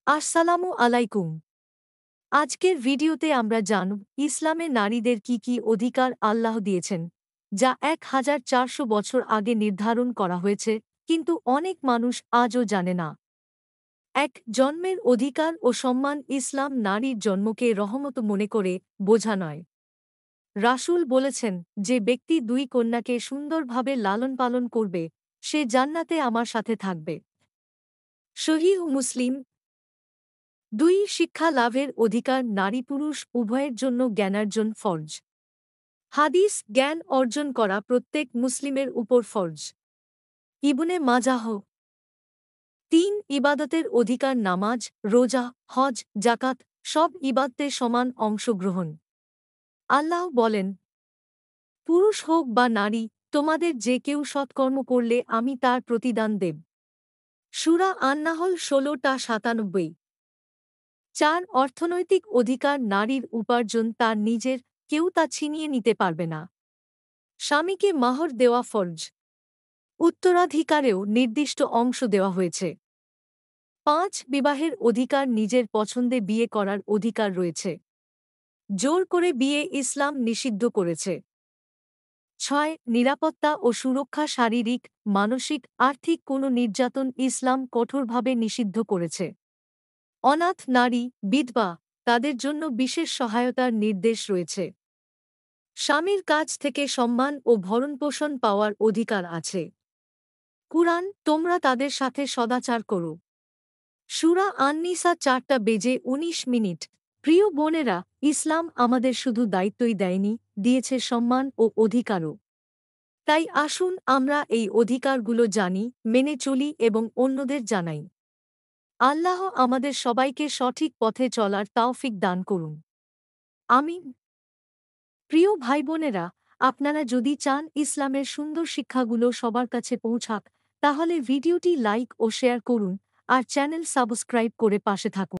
আসসালামু আলাইকুম। আজকের ভিডিওতে আমরা জানব ইসলামে নারীদের কি কি অধিকার আল্লাহ দিয়েছেন, যা 1400 বছর আগে নির্ধারণ করা হয়েছে, কিন্তু অনেক মানুষ আজও জানে না। এক, জন্মের অধিকার ও সম্মান। ইসলাম নারীর জন্মকে রহমত মনে করে বোঝা নয়। রাসূল বলেছেন, যে ব্যক্তি দুই কন্যাকে সুন্দরভাবে লালন পালন করবে, সে জান্নাতে আমার সাথে থাকবে। সহিহ মুসলিম। দুই, শিক্ষা লাভের অধিকার। নারী পুরুষ উভয়ের জন্য জ্ঞানার্জন ফরজ। হাদিস, জ্ঞান অর্জন করা প্রত্যেক মুসলিমের উপর ফরজ। ইবনে মাজাহ। তিন, ইবাদতের অধিকার। নামাজ, রোজা, হজ, জাকাত সব ইবাদতে সমান অংশগ্রহণ। আল্লাহ বলেন, পুরুষ হোক বা নারী, তোমাদের যে কেউ সৎকর্ম করলে আমি তার প্রতিদান দেব। সূরা আন-নাহল ১৬:৯৭। চার, অর্থনৈতিক অধিকার। নারীর উপার্জন তার নিজের, কেউ তা ছিনিয়ে নিতে পারবে না। স্বামীকে মাহর দেওয়া ফরজ। উত্তরাধিকারেও নির্দিষ্ট অংশ দেওয়া হয়েছে। পাঁচ, বিবাহের অধিকার। নিজের পছন্দে বিয়ে করার অধিকার রয়েছে। জোর করে বিয়ে ইসলাম নিষিদ্ধ করেছে। ছয়, নিরাপত্তা ও সুরক্ষা। শারীরিক, মানসিক, আর্থিক কোনো নির্যাতন ইসলাম কঠোরভাবে নিষিদ্ধ করেছে। অনাথ নারী, বিধবা, তাদের জন্য বিশেষ সহায়তার নির্দেশ রয়েছে। স্বামীর কাছ থেকে সম্মান ও ভরণপোষণ পাওয়ার অধিকার আছে। কুরআন, তোমরা তাদের সাথে সদাচার করো। সূরা আন-নিসা 4:19। প্রিয় বোনেরা, ইসলাম আমাদের শুধু দায়িত্বই দেয়নি, দিয়েছে সম্মান ও অধিকারও। তাই আসুন আমরা এই অধিকারগুলো জানি, মেনে চলি এবং অন্যদের জানাই। আল্লাহ আমাদের সবাইকে সঠিক পথে চলার তাওফিক দান করুন। আমিন। প্রিয় ভাইবোনেরা, আপনারা যদি চান ইসলামের সুন্দর শিক্ষাগুলো সবার কাছে পৌঁছাক, তাহলে ভিডিওটি লাইক ও শেয়ার করুন আর চ্যানেল সাবস্ক্রাইব করে পাশে থাকুন।